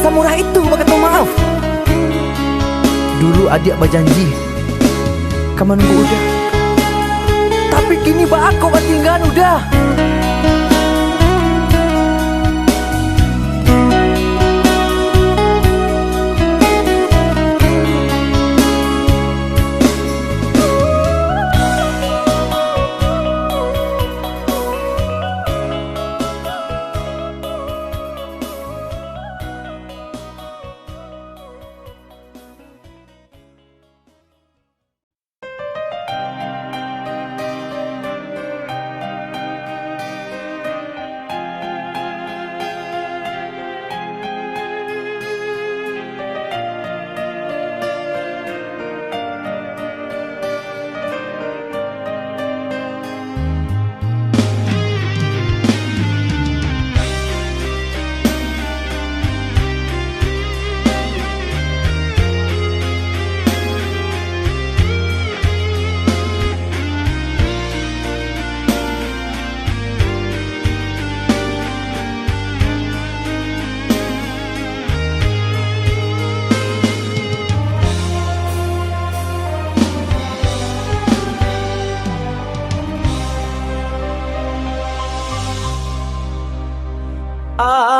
samurah itu bakal maaf. Dulu adik berjanji kamu nunggu udah, tapi kini aku tinggal udah.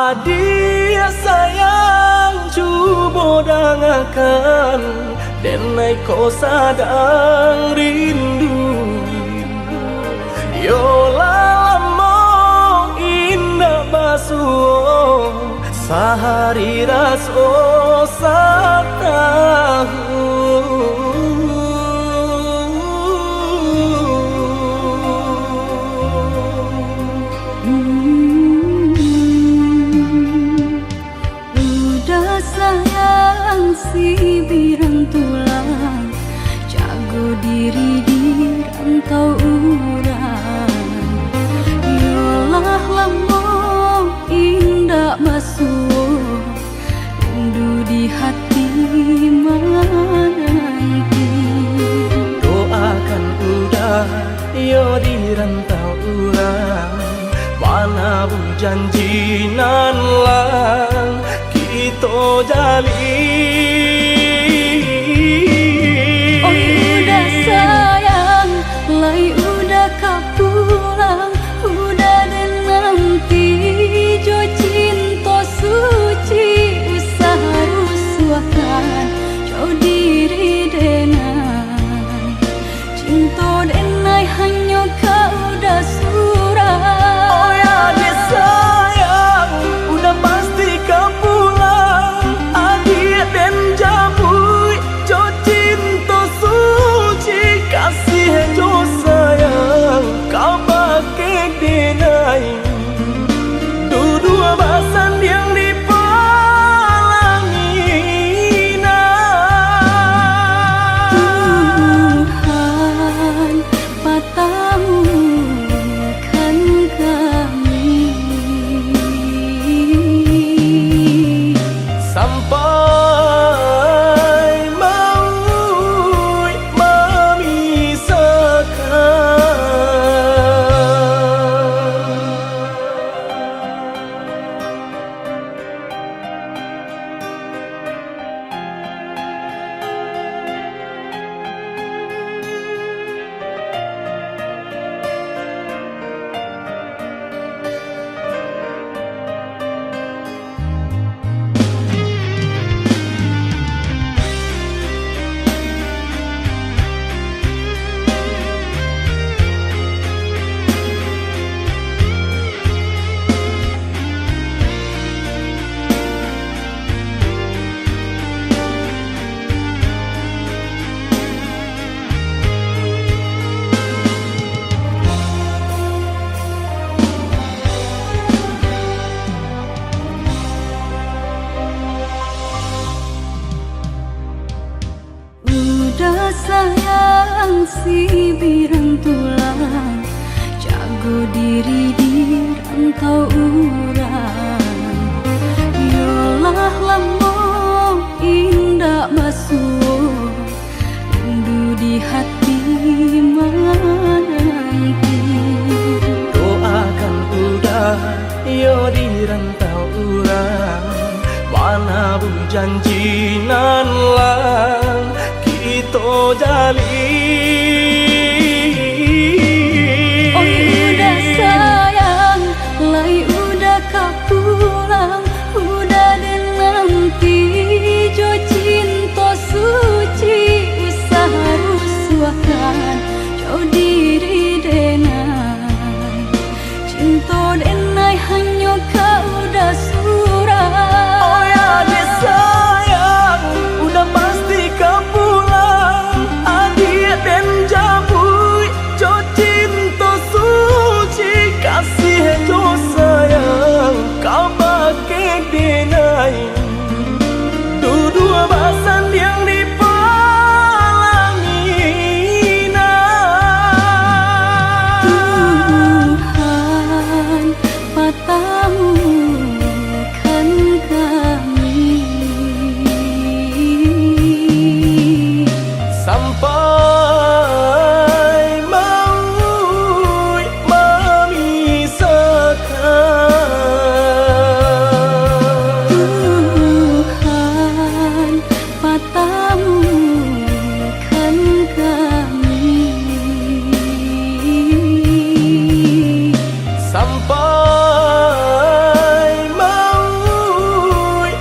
Adik sayang cuba dengarkan, denai kau sadang rindu. Yolah lama indah basuh, sehari raso satahu. Si birang tulang jago diri di rantau urang. Yolah lamo indah basuh, rindu di hati menanti. Doakan udah yo di rantau urang, mana bu janji nan lang kita jalin. Oh udah sayang, lai udah kau pulang, udah dan nanti jo cinta suci usaha rusuhkan jauh diri denai. Cinta denai hanya kau udah surah. Oh ya dia sayang, udah pasti kau pulang. Adik dan jabui jo cinta suci, kasih jo sayang kau pakai denai. Dua basan yang dipalangi Tuhan patamukan kami sampai maut udah sayang si birang tulang jago diri di rantau urang. Yolah lamo indah basuh, rindu di hati menanti. doakan udah yo di rantau urang, Mana bu janji nan lang kita jalin. Oi udah sayang, lai udah kau pulang, udah dan nanti jo cinta suci usaha rusuhkan jo diri denai, cinta denai hanya kau udah surah. Oh ya dek sayang, udah pasti kau pulang. Adik dan jabui jo cinta suci, kasih jo sayang kau pakai denai. Dua bahasan yang dipalangina. Tuhan patamukan kami Sampai maut memisahkan. Tuhan patamukan kami Sampai maut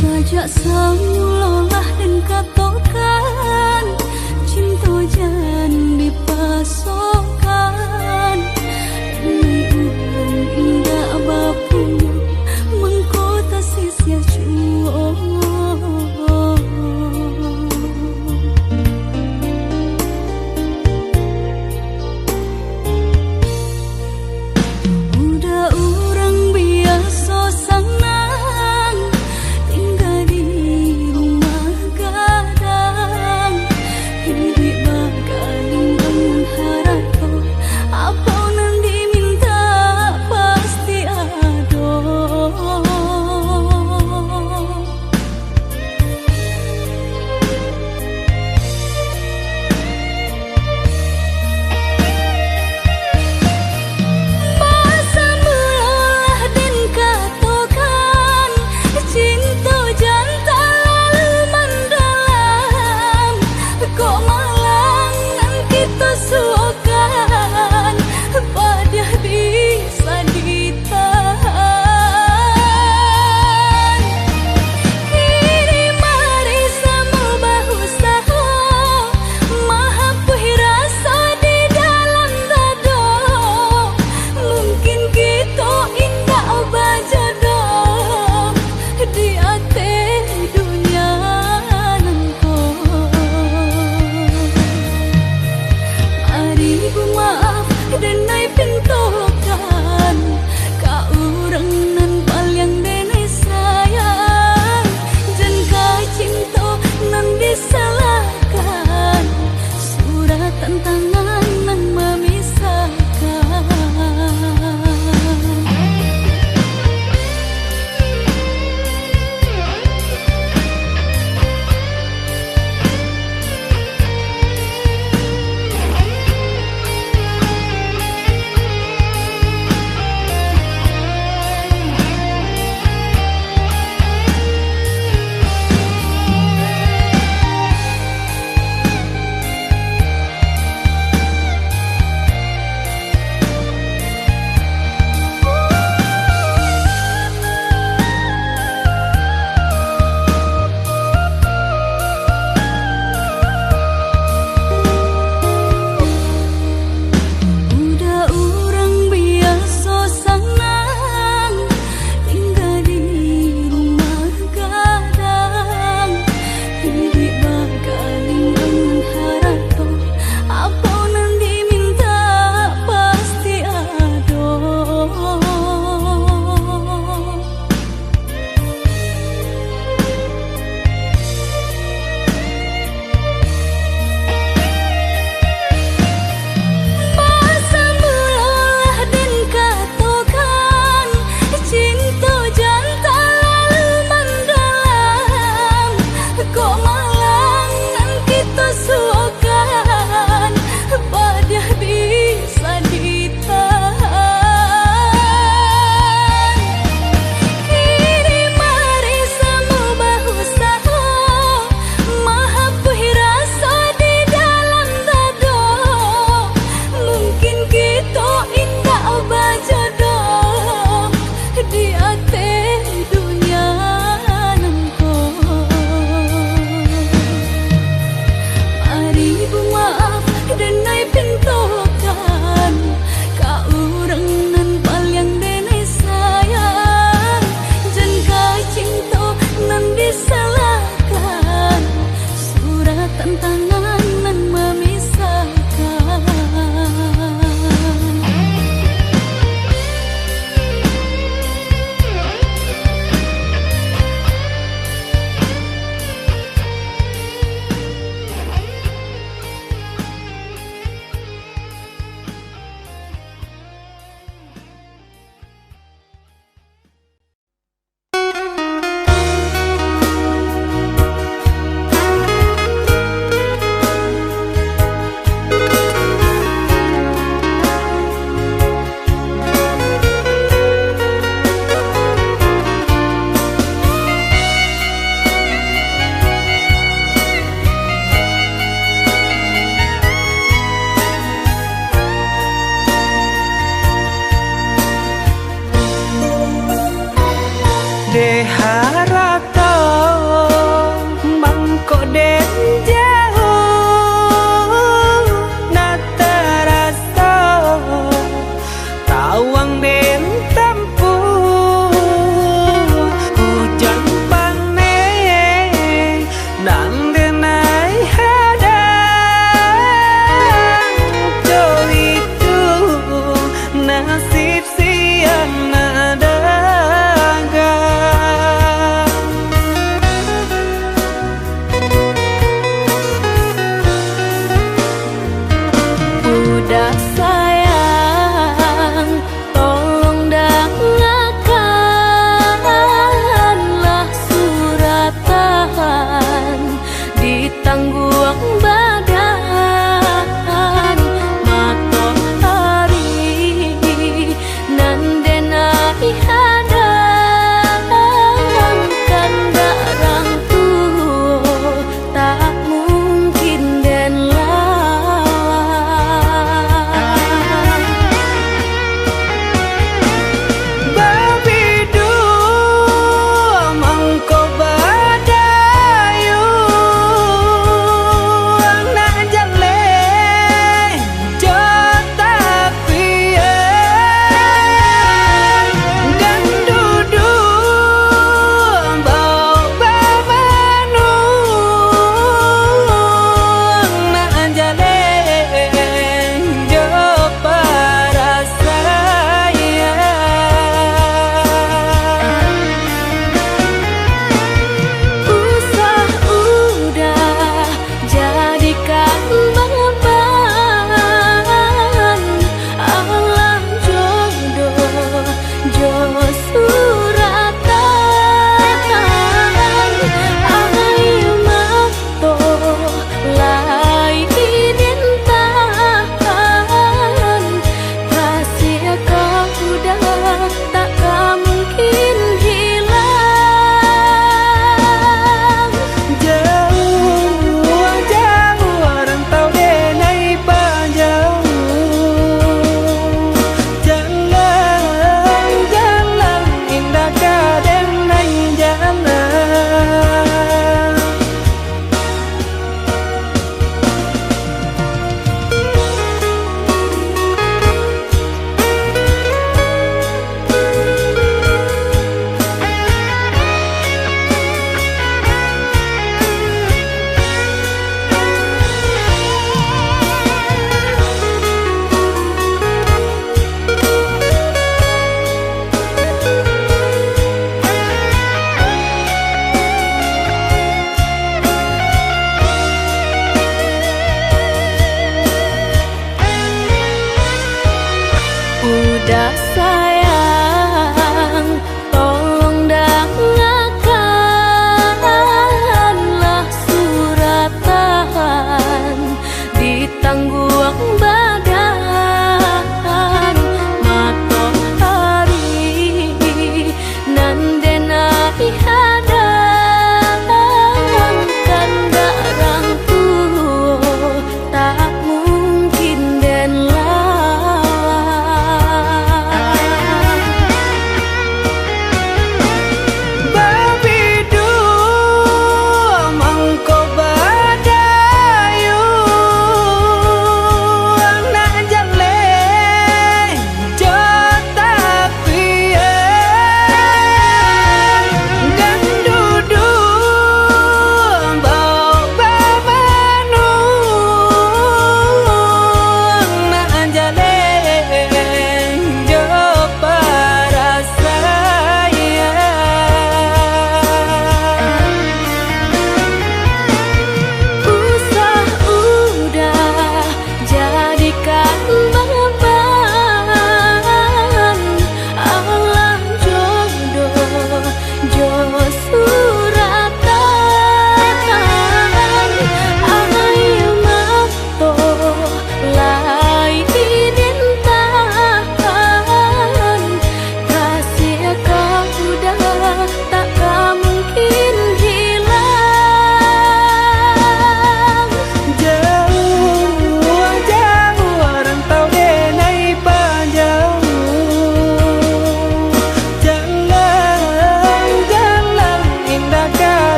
Sajak semulalah dan katakan cinta jangan dipasokkan. Ini ulung indah bapu mengkota sia cuo. Udah orang biasa senang tinggal di rumah De harato mangko den jauh na terasa tawang den tempuh hujan pane nan denai hadang jo itu nasib siang nada Udah sayang, tolong dengarkanlah suratan di tangguang badan matahari nan denai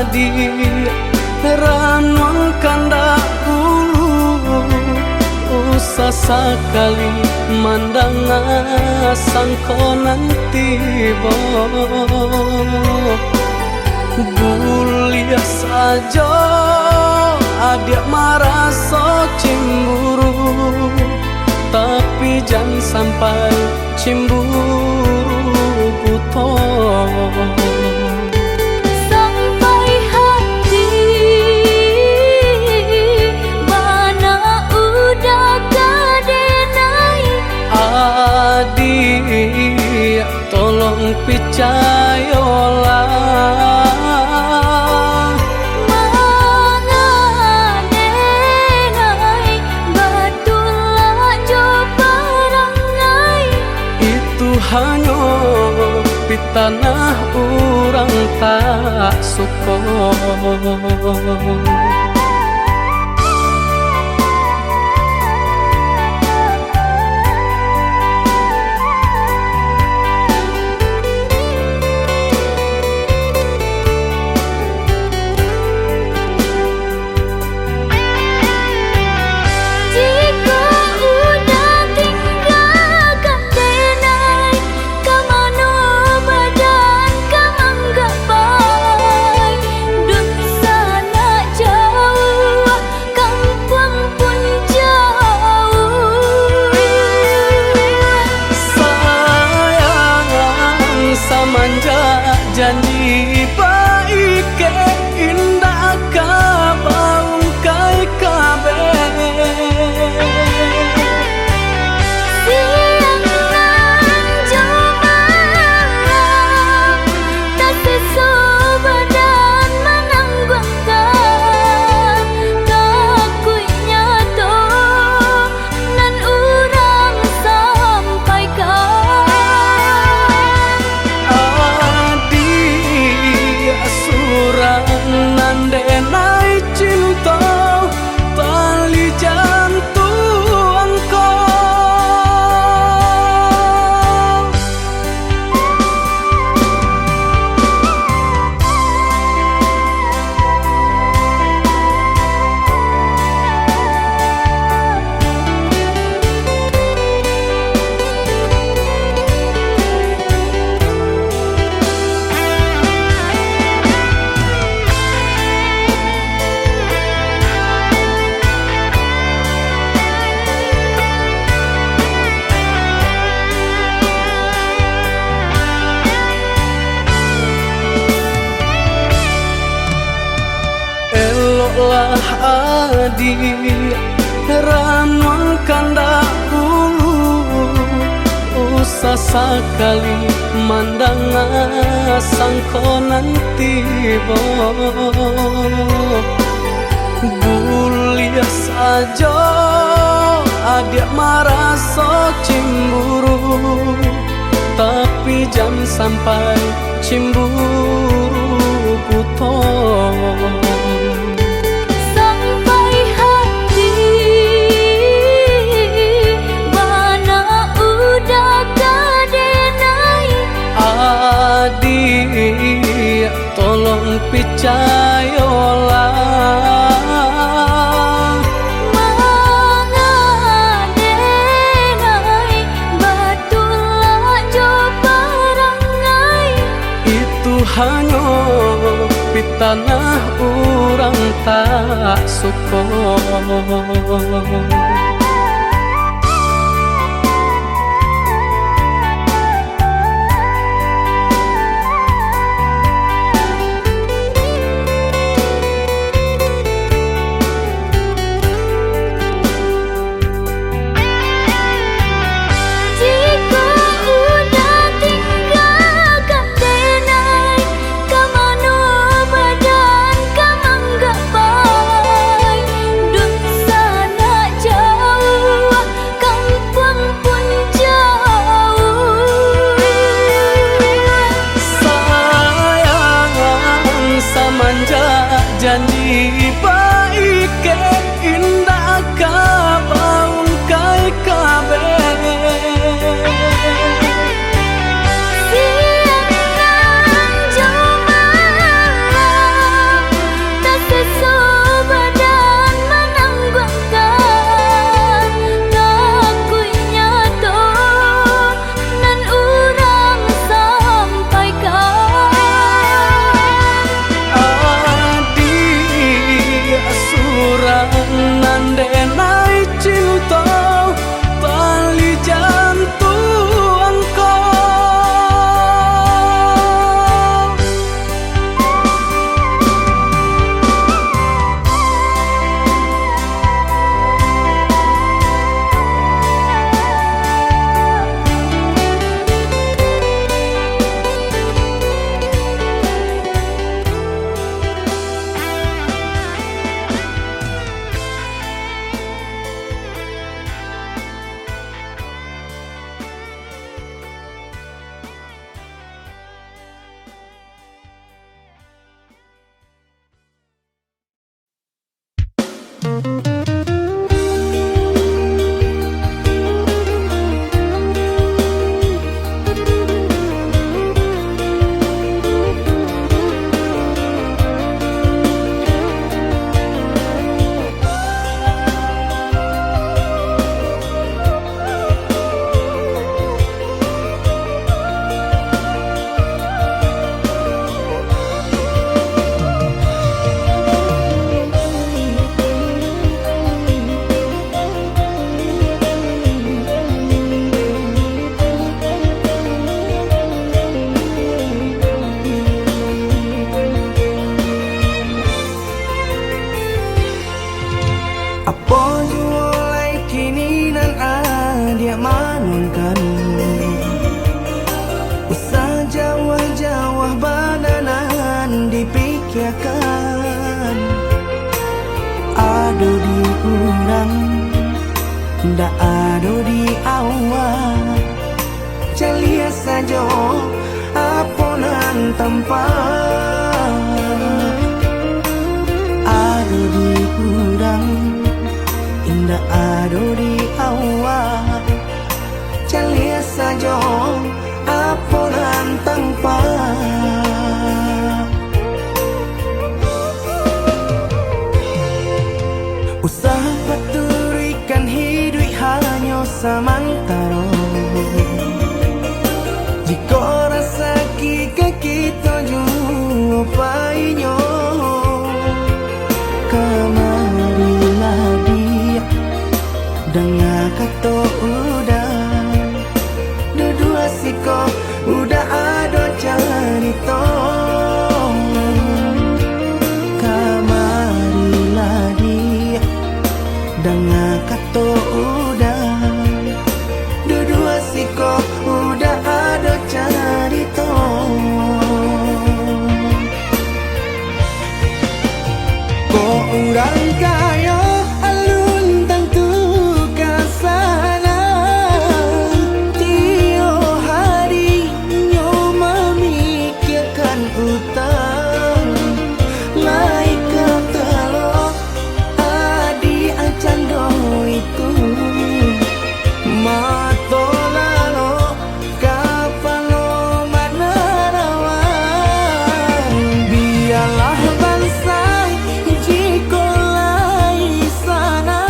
adi ranwang kanda ulu usah sekali mandang sangkonan tiba buliah saja adik merasa cemburu tapi jangan sampai cemburu buta sampai hati mana udah kadenai adik tolong percayalah hanya di tanah orang tak suka. Janji baik indah kabaung kai kabe siang nan jumalang tak sesubadan menanggungkan kakunya to nan urang sampaikan nandenai cinta tali jantuangku lah adik ranwang kanda ulu usah sekali mandang sangkonan tiba buliah saja adik merasa cemburu tapi jangan sampai cemburu buta adik tolong percayalah mengadenai batulah jo parangai itu hanya di tanah orang tak suka. Janji baik indah kabaung kai kabe siang nan jumalang memikirkan ado di urang ndak ado di awak celia saja aponan tanpa ado di urang indah ado di awak celia saja aponan tanpa usaha paturikan hidup hanya samantara jika rasa kita jumpa kamarilah dia dengan kata udah dua siko udah ada cerita kamarilah dia dengan kata udah dua siko udah ada cerita kok urang kaya alun tentu kasana tio hari nyo memikirkan utang laik ketelo adi acan do itu mato lalo kapalo manarawan biarlah bangsa jika lai sana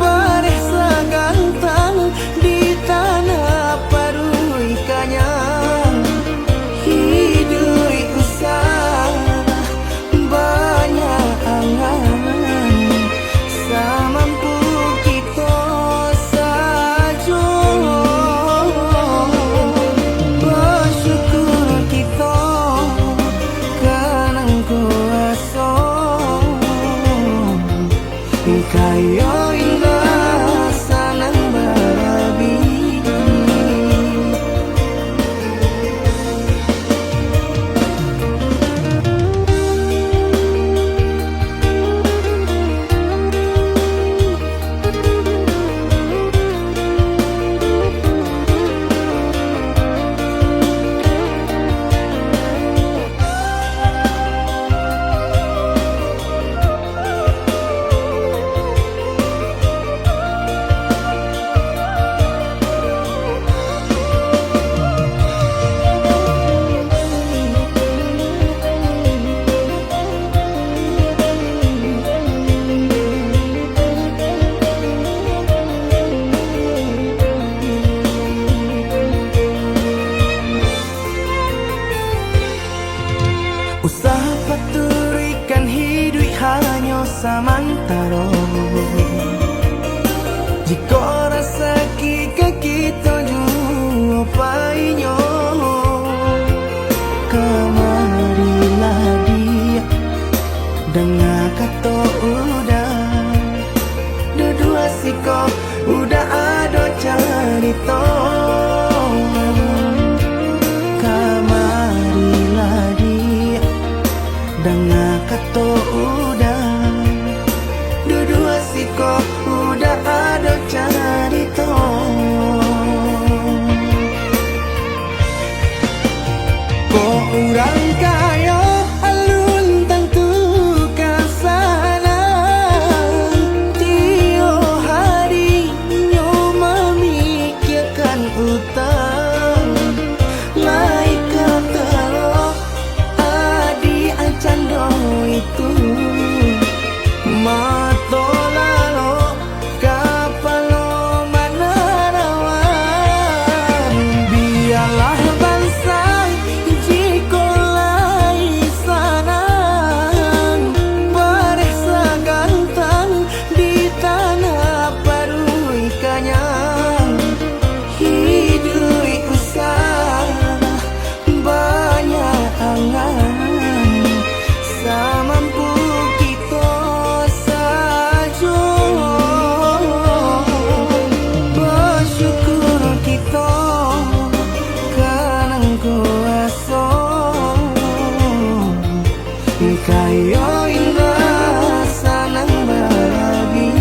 beresa gantang di tanah parui kanyang hidup usah banyak angan samampu kita saja bersyukur kita kanang kuasa kaya indah sanang barabi usaha paturikan hidup hanya samantara jika rasa kita jumpainya kamarilah dia dengan kata udah dua siko udah ada cerita kamarilah dia dengan kata udah dua siko udah ada cerita kok urang kaya alun tentu kasana tio hari nyo memikirkan utang laik ketelo adi acan do Ayo indah sanang bagi.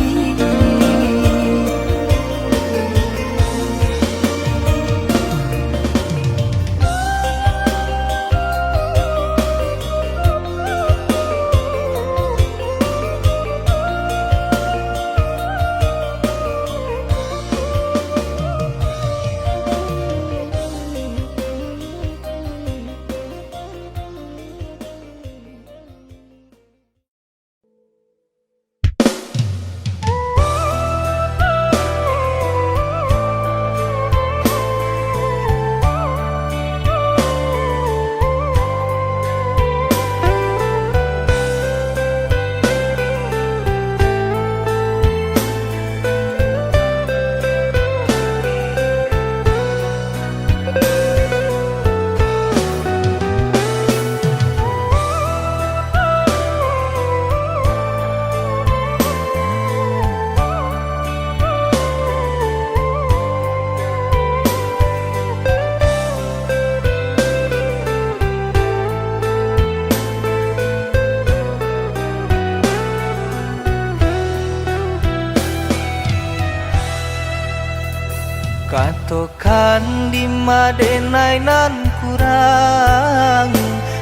Katokan di madenai nan kurang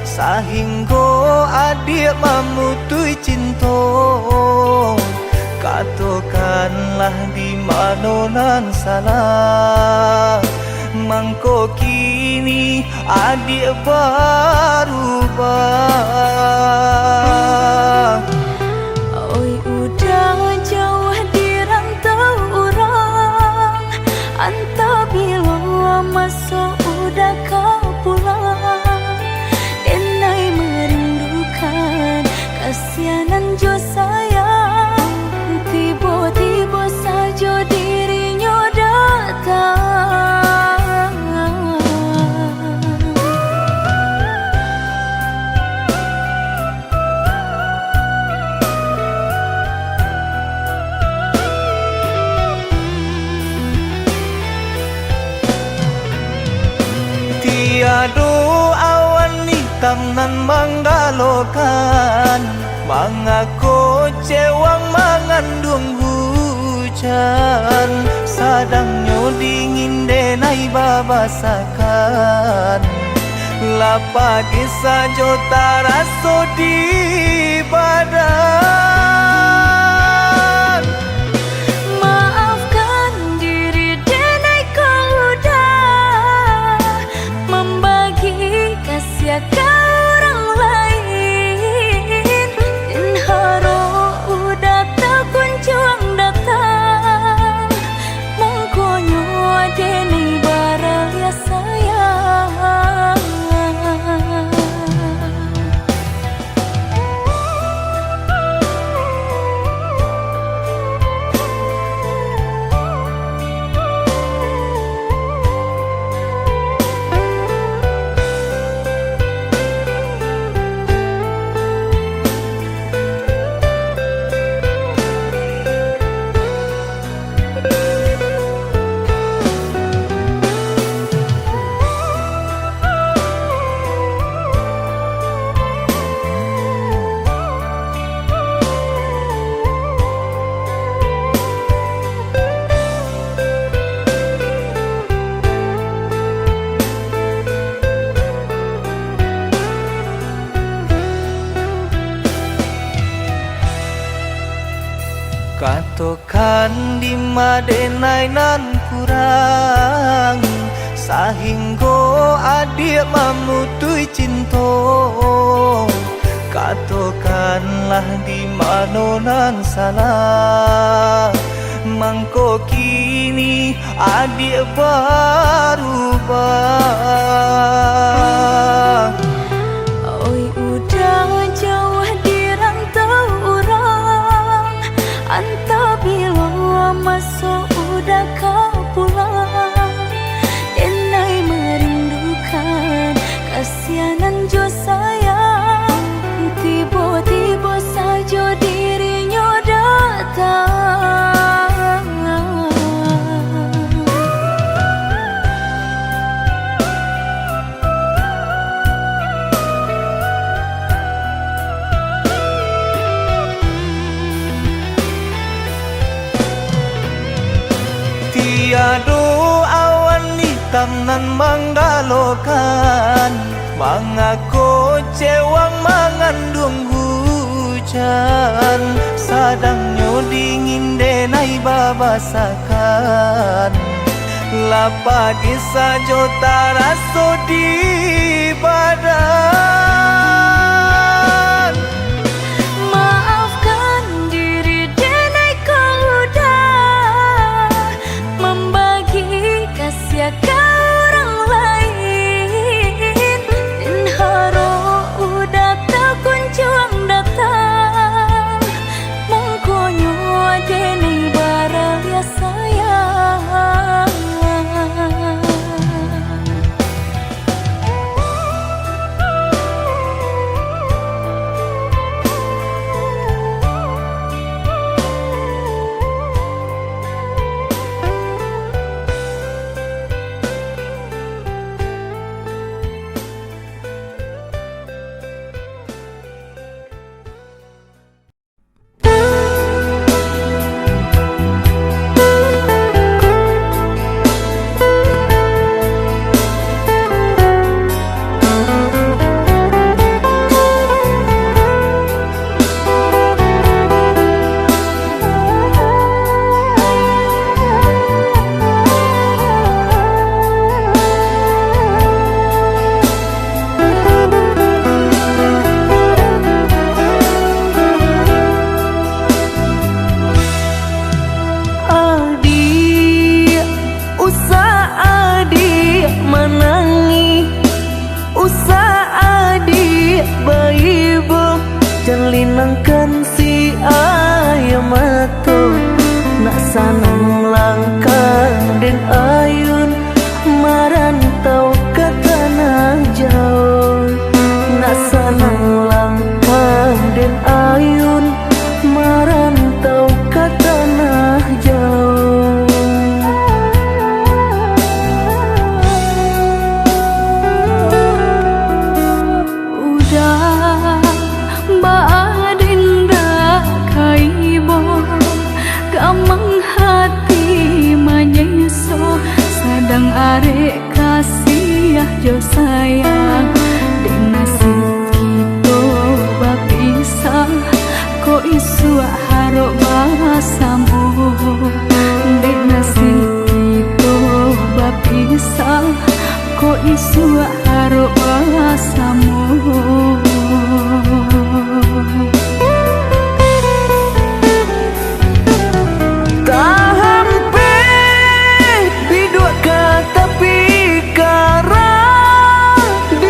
sahingga adik mamutui cinta. Katokanlah di mana nan salah, mangko kini adik berubah. Oi udah jauh di rantau orang, antau bila masa udah kau pulang. Denai merindukan kasihanan jo sayang, tiba-tiba saja dirinya datang. Tiada awan hitam nan menggalokan, mengaku cewang mengandung hujan. Sadangnya dingin denai babasakan, lapagi saja taraso di badan. Maafkan diri denai kau udah membagi kasih ke orang lain, dan haro udah tak kunjung datang. Mengkonyo denai baralia sayang. Katokan di madenai nan kurang, sahingga adik mamutui cinta. Katokanlah di mana nan salah, mangko kini adik berubah. Oi udah jauh di rantau orang, antau bila masa udah kau pulang. Denai merindukan kasihanan jo sayang, tiba-tiba saja dirinya datang. datang nan menggalokan, mengaku cewang mengandung hujan, sadangnya dingin denai babasakan, lapagi sajo taraso di badan. Maafkan diri denai kau udah membagi kasih ke orang lain, dan haro udah tak kunjung datang, mengkonyo denai baralia sayang. Linangkan si ayam matu, nak sanang langkah dan ayun marantau ke tanah jauh, nak sanang langkah dan ayun marantau ke tanah jauh. Udah Adinda kaibo gamang hati manyeso, sadang arek kasih jo sayang, dek nasib kita bapisah, ko isu haro basamu, dek nasib kita bapisah, ko isu haro basamu. Di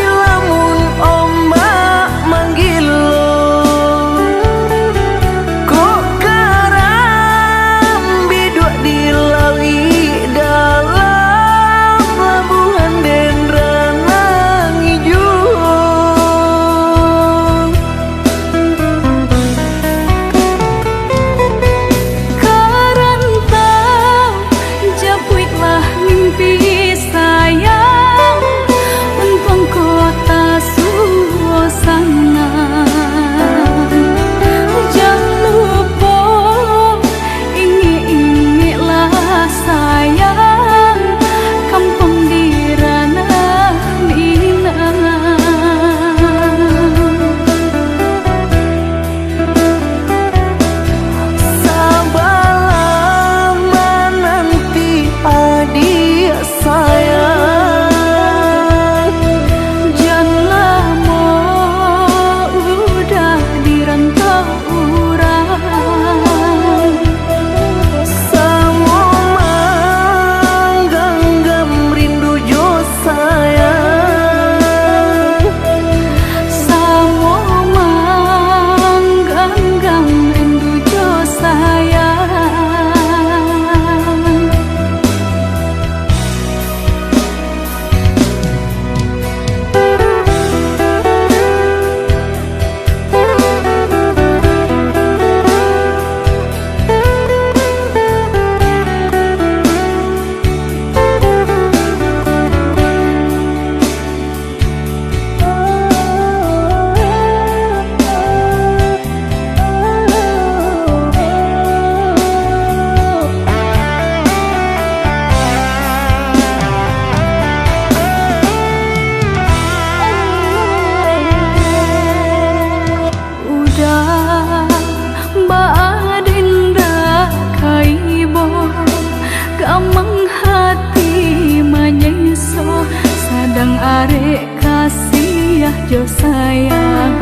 jo sayang.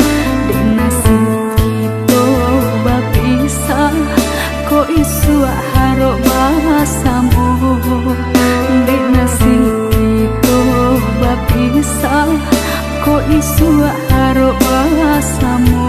Di nasib kita bapisah, ko isu harok basamu. Di nasib kita bapisah, ko isu harok basamu.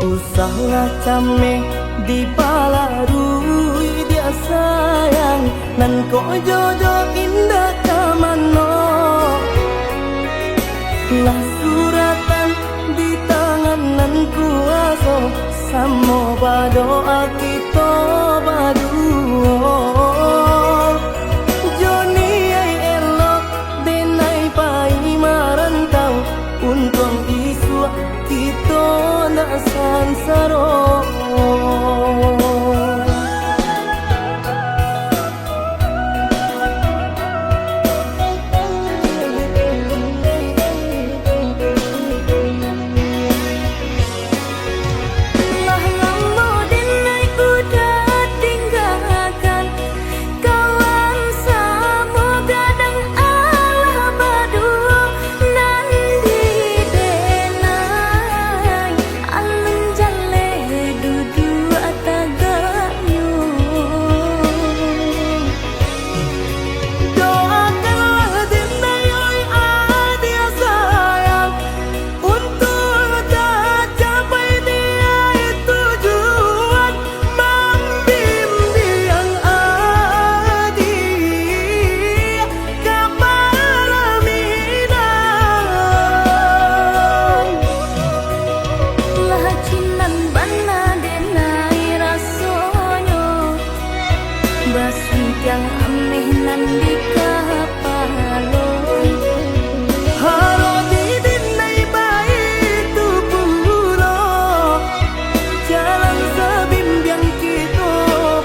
Usahlah cameh di palarui dia sayang nan ko jodoh indah kamano lah suratan di tangan nan kuaso samo badoa kita baduo Joni ay elok denai pai marantau untung isu kita nak sansaro yang aneh nan di kapalon halo di dinai baik tu pulo jalan sebimbiang kita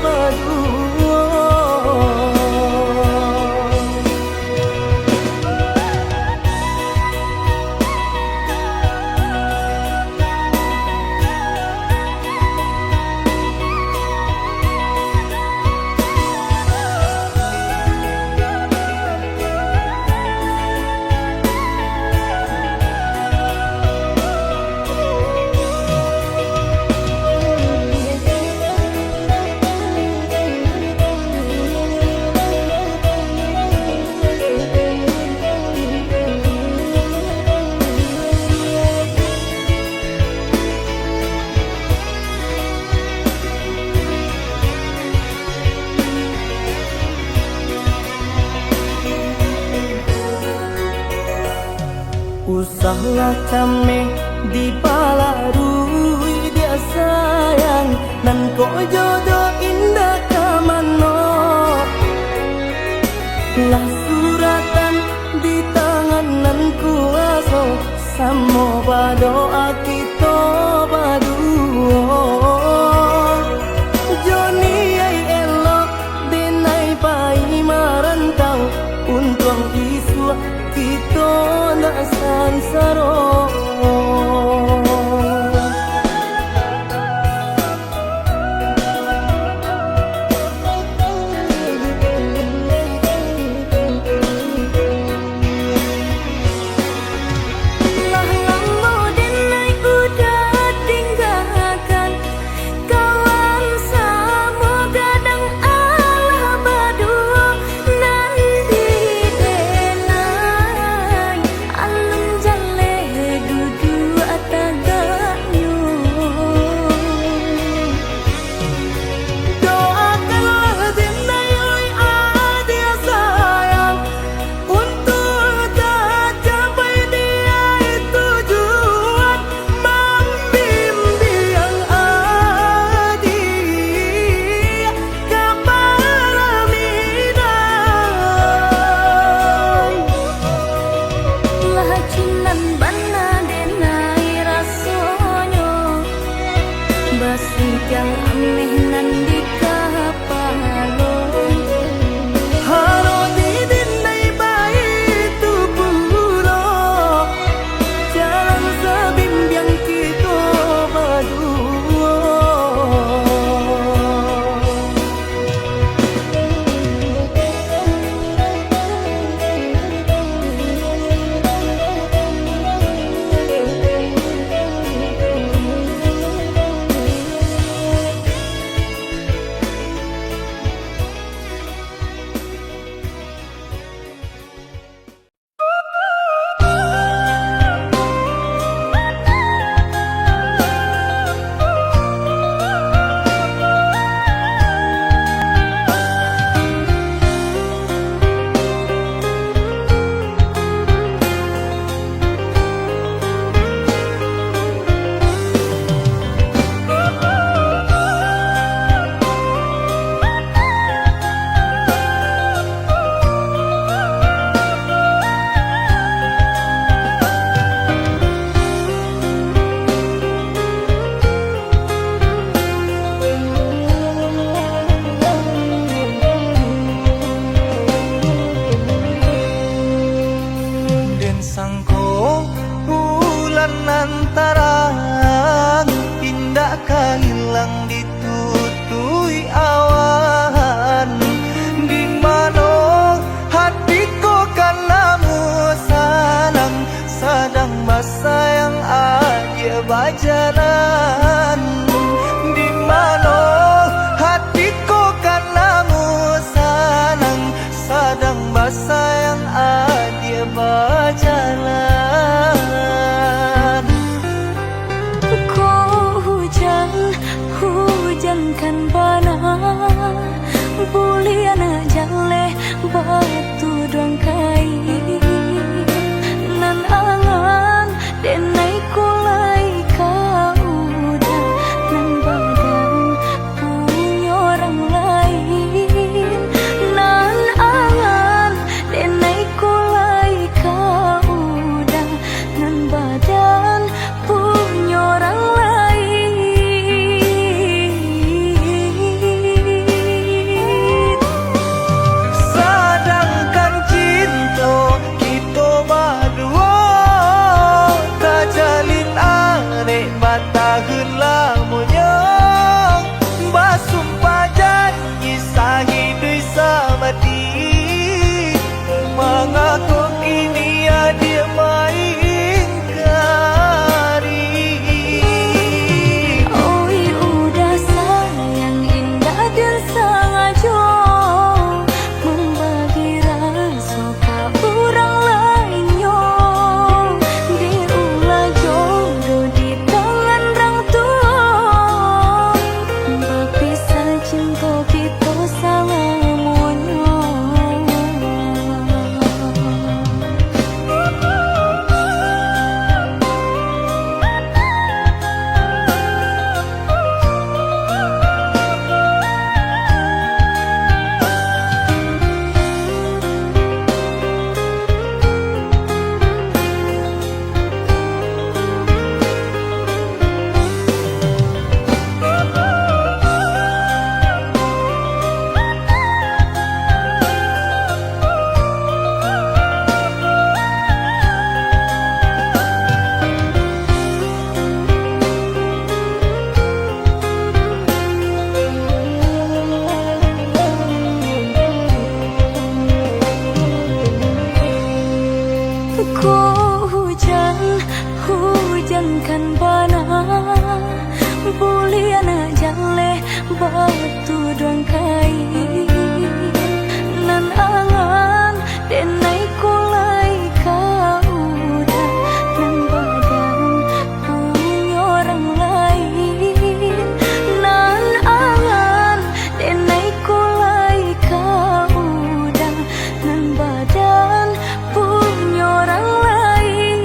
berdua Usahlah cameh di palarui dia sayang nan ko jodoh indah kamano lah suratan di tangan nan kuaso samo badoa kita baduo Joni ay elok denai pai marantau untung isu kita nak sansaro dia berjalan. Di mana hatiku kan namu sanang, sadang basayang dia berjalan. Kau hujan, hujankan bana, buliana jale batu dong kai. Nan angan denai kulai kau udah, nan badan punya orang lain. Nan angan denai kulai kau udah, nan badan punya orang lain. Sedangkan cinta kita berdua tak jalin arek batahun lamunya. Basumpah janji sahidui samati, mengaku kini dia main kari. Oi udah sayang indah dan sengaja membagi rasa ke orang lainnya. Diulah jodoh di tangan orang tua, berpisah cinta kita selamanya. Kau hujan, hujankan bana, buliana jale batu dong kai. Nan angan denai kulai kau udah, nan badan punya orang lain. Nan angan denai kulai kau udah, nan badan punya orang lain.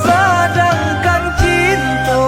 Sedangkan cinta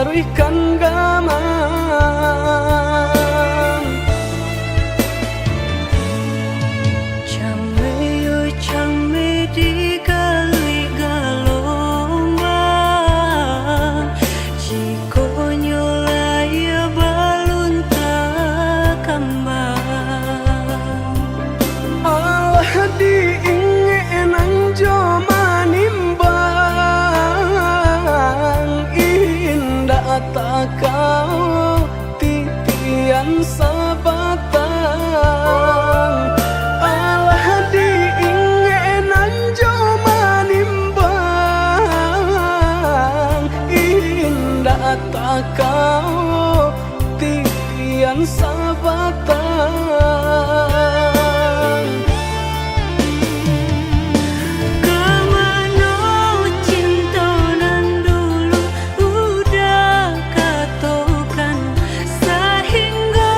garuikan gaman. Chame yo chame di gali galombang, jiko nyolaya balun takambang. Allah diingin jo manimbang, indah tak kau titian sabatan. Allah diingin jo manimbang, indah tak kau titian sabatan. Kemana cinta nan dulu udah katokan, sehingga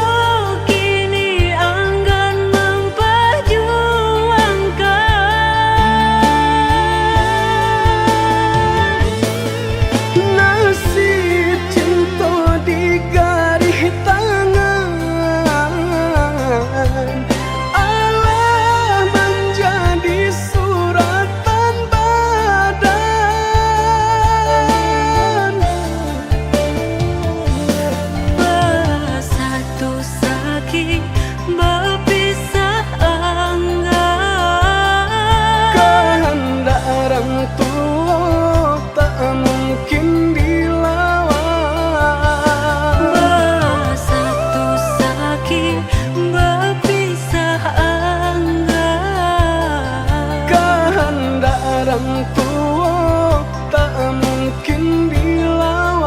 kini enggan memperjuangkan. Nasib cinta di garis tangan, Allah menjadi suratan badan. Bersatu sakit berpisah enggan. Kehendak orang tua tak mungkin dilawan. Bersatu sakit berpisah enggan. Kehendak orang tua tak mungkin dilawan.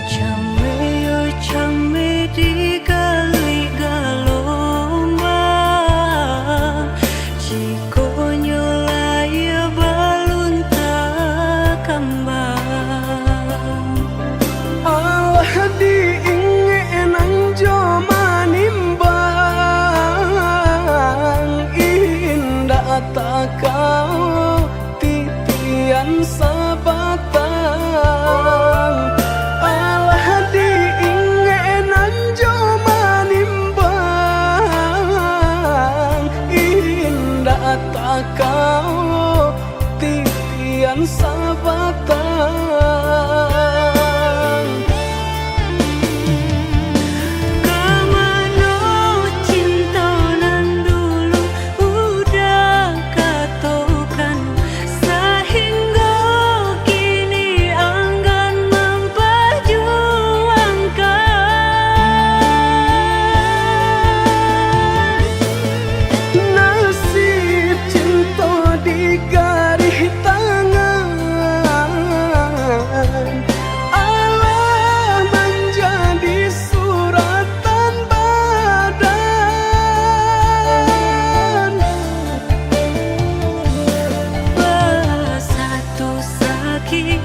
Chame yo chame di gali galombang, jiko nyolaya balun takambang. Allah diingin jo manimbang, indah tak kau titian sabatan. Allah diingin jo manimbang, indah tak kau titian sabatan. Kemana cinta nan dulu udah katokan, sehingga kini enggan memperjuangkan. Nasib cinta di garis tangan, Allah menjadi suratan badan. Bersatu sakit